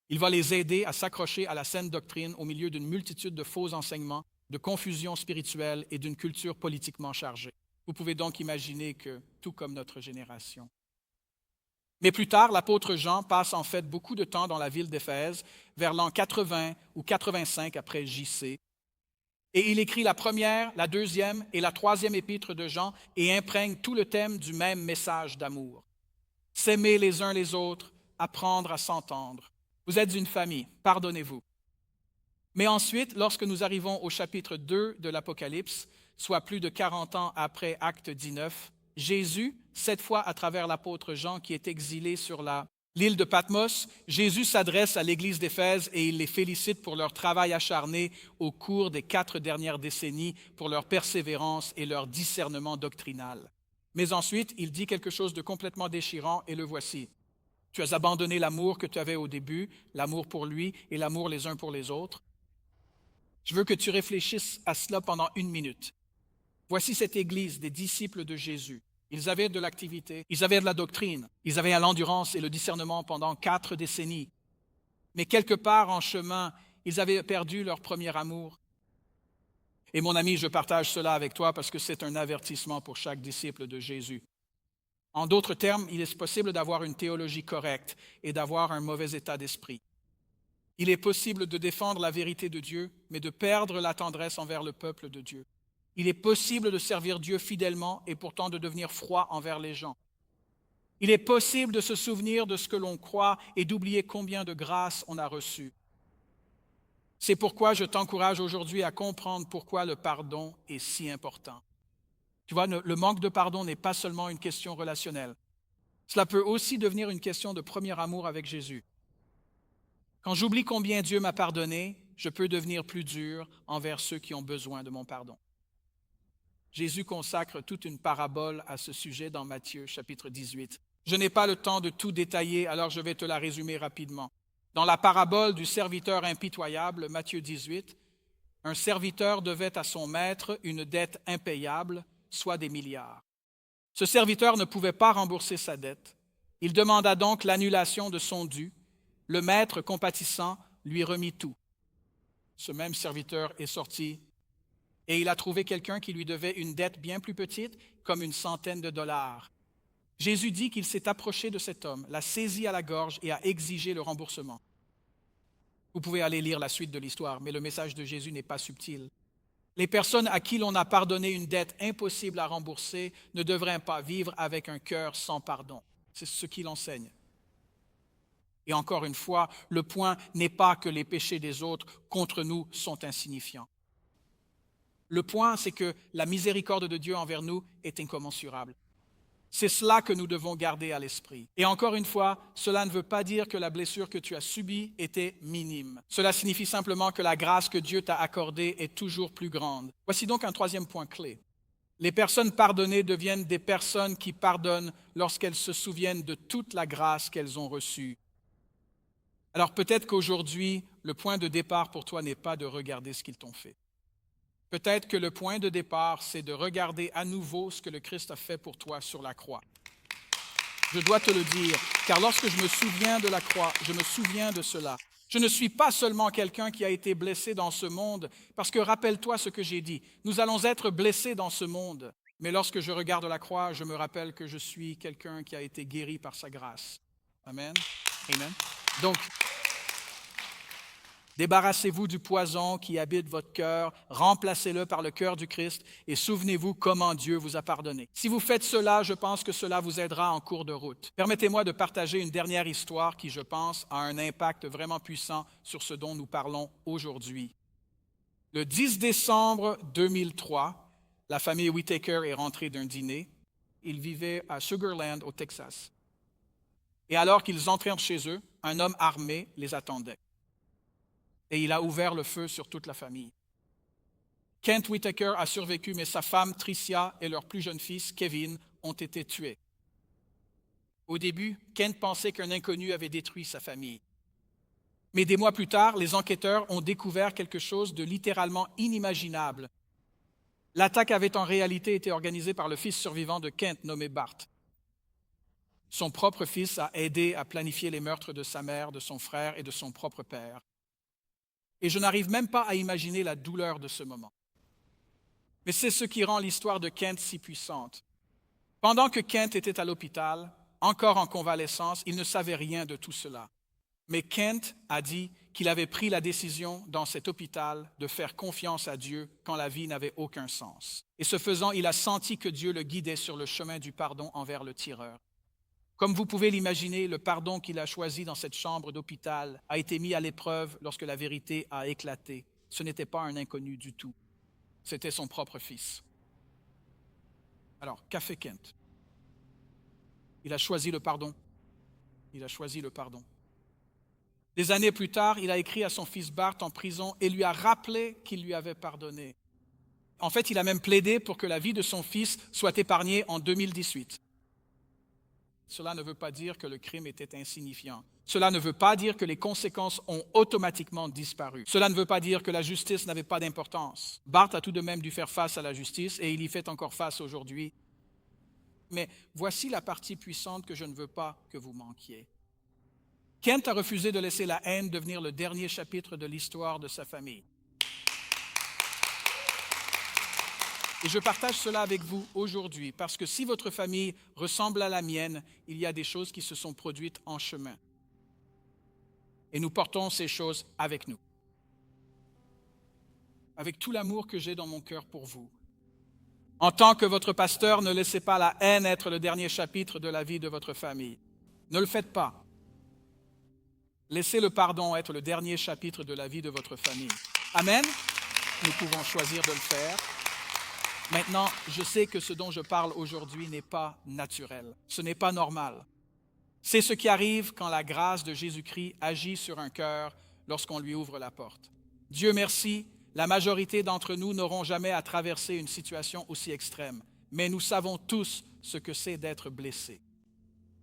Il va les aider à s'accrocher à la saine doctrine au milieu d'une multitude de faux enseignements, de confusion spirituelle et d'une culture politiquement chargée. Vous pouvez donc imaginer que, tout comme notre génération. Mais plus tard, l'apôtre Jean passe en fait beaucoup de temps dans la ville d'Éphèse, vers l'an 80 ou 85 après J.C. Et il écrit la première, la deuxième et la troisième épître de Jean et imprègne tout le thème du même message d'amour. S'aimer les uns les autres, apprendre à s'entendre. Vous êtes une famille, pardonnez-vous. Mais ensuite, lorsque nous arrivons au chapitre 2 de l'Apocalypse, soit plus de 40 ans après Acte 19, Jésus, cette fois à travers l'apôtre Jean qui est exilé sur l'île de Patmos, Jésus s'adresse à l'église d'Éphèse et il les félicite pour leur travail acharné au cours des 4 dernières décennies, pour leur persévérance et leur discernement doctrinal. Mais ensuite, il dit quelque chose de complètement déchirant et le voici. Tu as abandonné l'amour que tu avais au début, l'amour pour lui et l'amour les uns pour les autres. Je veux que tu réfléchisses à cela pendant 1 minute. Voici cette église des disciples de Jésus. Ils avaient de l'activité, ils avaient de la doctrine, ils avaient l'endurance et le discernement pendant 4 décennies. Mais quelque part en chemin, ils avaient perdu leur premier amour. Et mon ami, je partage cela avec toi parce que c'est un avertissement pour chaque disciple de Jésus. En d'autres termes, il est possible d'avoir une théologie correcte et d'avoir un mauvais état d'esprit. Il est possible de défendre la vérité de Dieu, mais de perdre la tendresse envers le peuple de Dieu. Il est possible de servir Dieu fidèlement et pourtant de devenir froid envers les gens. Il est possible de se souvenir de ce que l'on croit et d'oublier combien de grâce on a reçu. C'est pourquoi je t'encourage aujourd'hui à comprendre pourquoi le pardon est si important. Tu vois, le manque de pardon n'est pas seulement une question relationnelle. Cela peut aussi devenir une question de premier amour avec Jésus. Quand j'oublie combien Dieu m'a pardonné, je peux devenir plus dur envers ceux qui ont besoin de mon pardon. Jésus consacre toute une parabole à ce sujet dans Matthieu, chapitre 18. Je n'ai pas le temps de tout détailler, alors je vais te la résumer rapidement. Dans la parabole du serviteur impitoyable, Matthieu 18, un serviteur devait à son maître une dette impayable, soit des milliards. Ce serviteur ne pouvait pas rembourser sa dette. Il demanda donc l'annulation de son dû. Le maître, compatissant, lui remit tout. Ce même serviteur est sorti et il a trouvé quelqu'un qui lui devait une dette bien plus petite, comme une centaine de dollars. Jésus dit qu'il s'est approché de cet homme, l'a saisi à la gorge et a exigé le remboursement. Vous pouvez aller lire la suite de l'histoire, mais le message de Jésus n'est pas subtil. Les personnes à qui l'on a pardonné une dette impossible à rembourser ne devraient pas vivre avec un cœur sans pardon. C'est ce qu'il enseigne. Et encore une fois, le point n'est pas que les péchés des autres contre nous sont insignifiants. Le point, c'est que la miséricorde de Dieu envers nous est incommensurable. C'est cela que nous devons garder à l'esprit. Et encore une fois, cela ne veut pas dire que la blessure que tu as subie était minime. Cela signifie simplement que la grâce que Dieu t'a accordée est toujours plus grande. Voici donc un troisième point clé. Les personnes pardonnées deviennent des personnes qui pardonnent lorsqu'elles se souviennent de toute la grâce qu'elles ont reçue. Alors peut-être qu'aujourd'hui, le point de départ pour toi n'est pas de regarder ce qu'ils t'ont fait. Peut-être que le point de départ, c'est de regarder à nouveau ce que le Christ a fait pour toi sur la croix. Je dois te le dire, car lorsque je me souviens de la croix, je me souviens de cela. Je ne suis pas seulement quelqu'un qui a été blessé dans ce monde, parce que rappelle-toi ce que j'ai dit, nous allons être blessés dans ce monde. Mais lorsque je regarde la croix, je me rappelle que je suis quelqu'un qui a été guéri par sa grâce. Amen. Amen. Donc, débarrassez-vous du poison qui habite votre cœur, remplacez-le par le cœur du Christ et souvenez-vous comment Dieu vous a pardonné. Si vous faites cela, je pense que cela vous aidera en cours de route. Permettez-moi de partager une dernière histoire qui, je pense, a un impact vraiment puissant sur ce dont nous parlons aujourd'hui. Le 10 décembre 2003, la famille Whittaker est rentrée d'un dîner. Ils vivaient à Sugar Land, au Texas. Et alors qu'ils entrèrent chez eux, un homme armé les attendait. Et il a ouvert le feu sur toute la famille. Kent Whitaker a survécu, mais sa femme Tricia et leur plus jeune fils, Kevin, ont été tués. Au début, Kent pensait qu'un inconnu avait détruit sa famille. Mais des mois plus tard, les enquêteurs ont découvert quelque chose de littéralement inimaginable. L'attaque avait en réalité été organisée par le fils survivant de Kent, nommé Bart. Son propre fils a aidé à planifier les meurtres de sa mère, de son frère et de son propre père. Et je n'arrive même pas à imaginer la douleur de ce moment. Mais c'est ce qui rend l'histoire de Kent si puissante. Pendant que Kent était à l'hôpital, encore en convalescence, il ne savait rien de tout cela. Mais Kent a dit qu'il avait pris la décision dans cet hôpital de faire confiance à Dieu quand la vie n'avait aucun sens. Et ce faisant, il a senti que Dieu le guidait sur le chemin du pardon envers le tireur. Comme vous pouvez l'imaginer, le pardon qu'il a choisi dans cette chambre d'hôpital a été mis à l'épreuve lorsque la vérité a éclaté. Ce n'était pas un inconnu du tout. C'était son propre fils. Alors, qu'a fait Kent? Il a choisi le pardon. Il a choisi le pardon. Des années plus tard, il a écrit à son fils Bart en prison et lui a rappelé qu'il lui avait pardonné. En fait, il a même plaidé pour que la vie de son fils soit épargnée en 2018. Cela ne veut pas dire que le crime était insignifiant. Cela ne veut pas dire que les conséquences ont automatiquement disparu. Cela ne veut pas dire que la justice n'avait pas d'importance. Bart a tout de même dû faire face à la justice et il y fait encore face aujourd'hui. Mais voici la partie puissante que je ne veux pas que vous manquiez. Kent a refusé de laisser la haine devenir le dernier chapitre de l'histoire de sa famille. Et je partage cela avec vous aujourd'hui parce que si votre famille ressemble à la mienne, il y a des choses qui se sont produites en chemin. Et nous portons ces choses avec nous. Avec tout l'amour que j'ai dans mon cœur pour vous. En tant que votre pasteur, ne laissez pas la haine être le dernier chapitre de la vie de votre famille. Ne le faites pas. Laissez le pardon être le dernier chapitre de la vie de votre famille. Amen. Nous pouvons choisir de le faire. Maintenant, je sais que ce dont je parle aujourd'hui n'est pas naturel. Ce n'est pas normal. C'est ce qui arrive quand la grâce de Jésus-Christ agit sur un cœur lorsqu'on lui ouvre la porte. Dieu merci, la majorité d'entre nous n'auront jamais à traverser une situation aussi extrême, mais nous savons tous ce que c'est d'être blessé.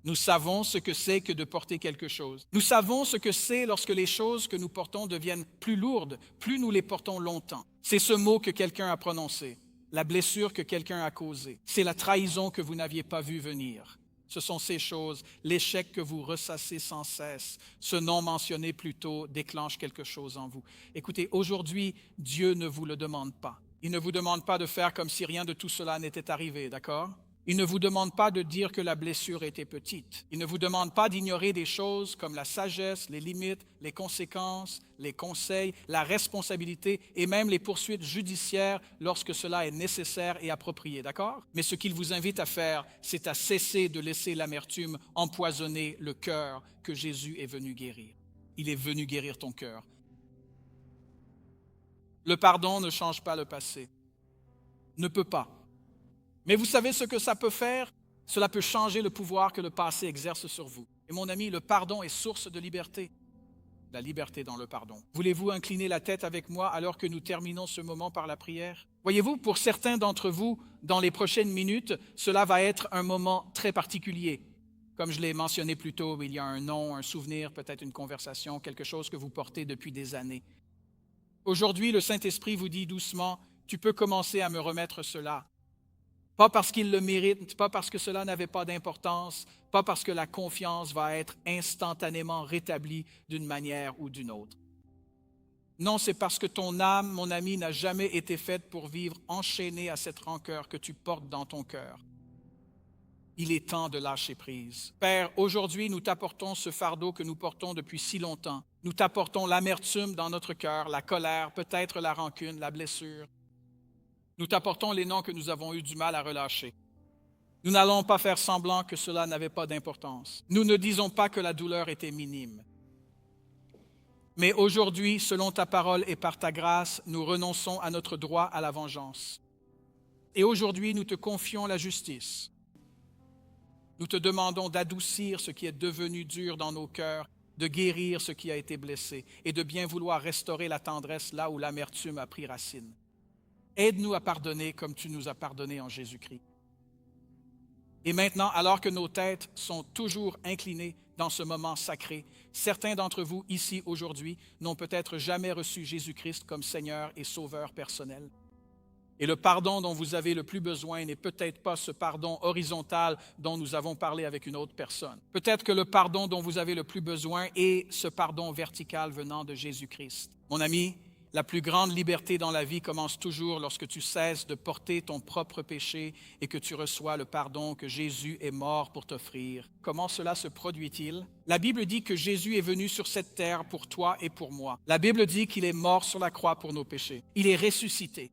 Nous savons ce que c'est que de porter quelque chose. Nous savons ce que c'est lorsque les choses que nous portons deviennent plus lourdes, plus nous les portons longtemps. C'est ce mot que quelqu'un a prononcé. La blessure que quelqu'un a causée. C'est la trahison que vous n'aviez pas vue venir. Ce sont ces choses, l'échec que vous ressassez sans cesse, ce nom mentionné plus tôt déclenche quelque chose en vous. Écoutez, aujourd'hui, Dieu ne vous le demande pas. Il ne vous demande pas de faire comme si rien de tout cela n'était arrivé, d'accord? Il ne vous demande pas de dire que la blessure était petite. Il ne vous demande pas d'ignorer des choses comme la sagesse, les limites, les conséquences, les conseils, la responsabilité et même les poursuites judiciaires lorsque cela est nécessaire et approprié, d'accord? Mais ce qu'il vous invite à faire, c'est à cesser de laisser l'amertume empoisonner le cœur que Jésus est venu guérir. Il est venu guérir ton cœur. Le pardon ne change pas le passé. Ne peut pas. Mais vous savez ce que ça peut faire? Cela peut changer le pouvoir que le passé exerce sur vous. Et mon ami, le pardon est source de liberté. La liberté dans le pardon. Voulez-vous incliner la tête avec moi alors que nous terminons ce moment par la prière? Voyez-vous, pour certains d'entre vous, dans les prochaines minutes, cela va être un moment très particulier. Comme je l'ai mentionné plus tôt, il y a un nom, un souvenir, peut-être une conversation, quelque chose que vous portez depuis des années. Aujourd'hui, le Saint-Esprit vous dit doucement, tu peux commencer à me remettre cela. Pas parce qu'il le mérite, pas parce que cela n'avait pas d'importance, pas parce que la confiance va être instantanément rétablie d'une manière ou d'une autre. Non, c'est parce que ton âme, mon ami, n'a jamais été faite pour vivre enchaînée à cette rancœur que tu portes dans ton cœur. Il est temps de lâcher prise. Père, aujourd'hui, nous t'apportons ce fardeau que nous portons depuis si longtemps. Nous t'apportons l'amertume dans notre cœur, la colère, peut-être la rancune, la blessure. Nous t'apportons les noms que nous avons eu du mal à relâcher. Nous n'allons pas faire semblant que cela n'avait pas d'importance. Nous ne disons pas que la douleur était minime. Mais aujourd'hui, selon ta parole et par ta grâce, nous renonçons à notre droit à la vengeance. Et aujourd'hui, nous te confions la justice. Nous te demandons d'adoucir ce qui est devenu dur dans nos cœurs, de guérir ce qui a été blessé et de bien vouloir restaurer la tendresse là où l'amertume a pris racine. Aide-nous à pardonner comme tu nous as pardonné en Jésus-Christ. Et maintenant, alors que nos têtes sont toujours inclinées dans ce moment sacré, certains d'entre vous ici aujourd'hui n'ont peut-être jamais reçu Jésus-Christ comme Seigneur et Sauveur personnel. Et le pardon dont vous avez le plus besoin n'est peut-être pas ce pardon horizontal dont nous avons parlé avec une autre personne. Peut-être que le pardon dont vous avez le plus besoin est ce pardon vertical venant de Jésus-Christ. Mon ami, la plus grande liberté dans la vie commence toujours lorsque tu cesses de porter ton propre péché et que tu reçois le pardon que Jésus est mort pour t'offrir. Comment cela se produit-il? La Bible dit que Jésus est venu sur cette terre pour toi et pour moi. La Bible dit qu'il est mort sur la croix pour nos péchés. Il est ressuscité.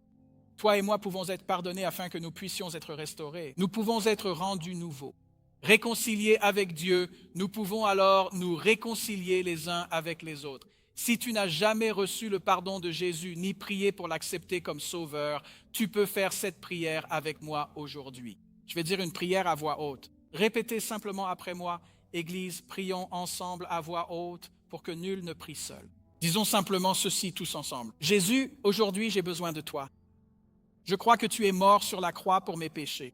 Toi et moi pouvons être pardonnés afin que nous puissions être restaurés. Nous pouvons être rendus nouveaux. Réconciliés avec Dieu, nous pouvons alors nous réconcilier les uns avec les autres. Si tu n'as jamais reçu le pardon de Jésus ni prié pour l'accepter comme sauveur, tu peux faire cette prière avec moi aujourd'hui. Je vais dire une prière à voix haute. Répétez simplement après moi, Église, prions ensemble à voix haute pour que nul ne prie seul. Disons simplement ceci tous ensemble. Jésus, aujourd'hui j'ai besoin de toi. Je crois que tu es mort sur la croix pour mes péchés.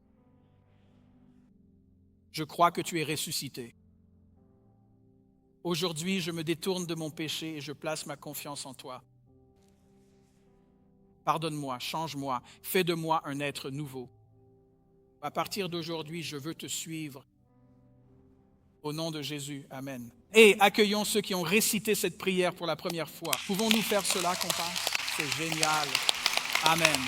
Je crois que tu es ressuscité. Aujourd'hui, je me détourne de mon péché et je place ma confiance en toi. Pardonne-moi, change-moi, fais de moi un être nouveau. À partir d'aujourd'hui, je veux te suivre. Au nom de Jésus, amen. Et accueillons ceux qui ont récité cette prière pour la première fois. Pouvons-nous faire cela, compas? C'est génial. Amen.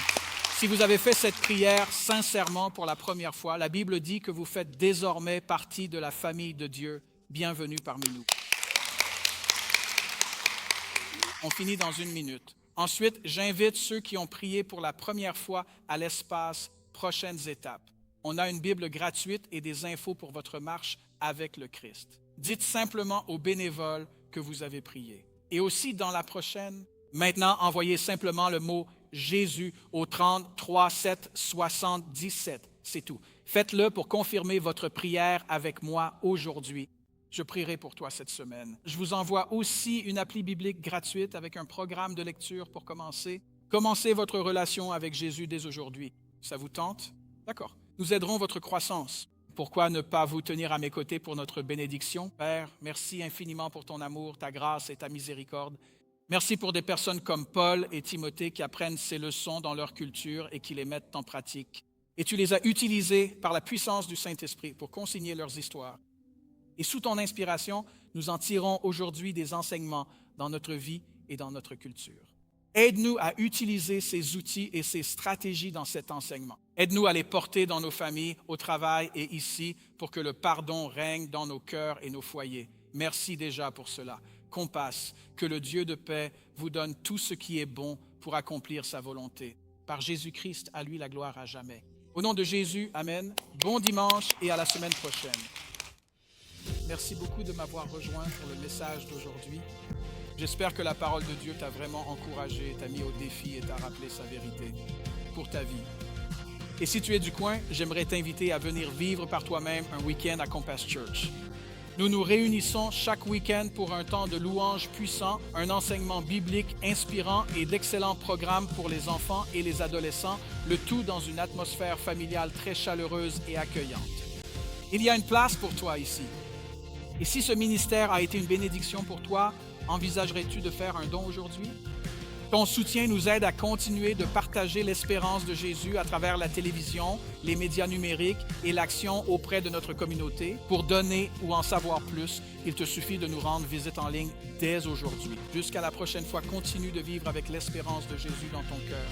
Si vous avez fait cette prière sincèrement pour la première fois, la Bible dit que vous faites désormais partie de la famille de Dieu. Bienvenue parmi nous. On finit dans 1 minute. Ensuite, j'invite ceux qui ont prié pour la première fois à l'espace Prochaines étapes. On a une Bible gratuite et des infos pour votre marche avec le Christ. Dites simplement aux bénévoles que vous avez prié. Et aussi dans la prochaine, maintenant, envoyez simplement le mot Jésus au 33 7 77. C'est tout. Faites-le pour confirmer votre prière avec moi aujourd'hui. Je prierai pour toi cette semaine. Je vous envoie aussi une appli biblique gratuite avec un programme de lecture pour commencer. Commencez votre relation avec Jésus dès aujourd'hui. Ça vous tente? D'accord. Nous aiderons votre croissance. Pourquoi ne pas vous tenir à mes côtés pour notre bénédiction? Père, merci infiniment pour ton amour, ta grâce et ta miséricorde. Merci pour des personnes comme Paul et Timothée qui apprennent ces leçons dans leur culture et qui les mettent en pratique. Et tu les as utilisées par la puissance du Saint-Esprit pour consigner leurs histoires. Et sous ton inspiration, nous en tirons aujourd'hui des enseignements dans notre vie et dans notre culture. Aide-nous à utiliser ces outils et ces stratégies dans cet enseignement. Aide-nous à les porter dans nos familles, au travail et ici pour que le pardon règne dans nos cœurs et nos foyers. Merci déjà pour cela. Qu'on passe, que le Dieu de paix vous donne tout ce qui est bon pour accomplir sa volonté. Par Jésus-Christ, à lui la gloire à jamais. Au nom de Jésus, amen. Bon dimanche et à la semaine prochaine. Merci beaucoup de m'avoir rejoint pour le message d'aujourd'hui. J'espère que la parole de Dieu t'a vraiment encouragé, t'a mis au défi et t'a rappelé sa vérité pour ta vie. Et si tu es du coin, j'aimerais t'inviter à venir vivre par toi-même un week-end à Compass Church. Nous nous réunissons chaque week-end pour un temps de louange puissant, un enseignement biblique inspirant et d'excellents programmes pour les enfants et les adolescents, le tout dans une atmosphère familiale très chaleureuse et accueillante. Il y a une place pour toi ici. Et si ce ministère a été une bénédiction pour toi, envisagerais-tu de faire un don aujourd'hui? Ton soutien nous aide à continuer de partager l'espérance de Jésus à travers la télévision, les médias numériques et l'action auprès de notre communauté. Pour donner ou en savoir plus, il te suffit de nous rendre visite en ligne dès aujourd'hui. Jusqu'à la prochaine fois, continue de vivre avec l'espérance de Jésus dans ton cœur.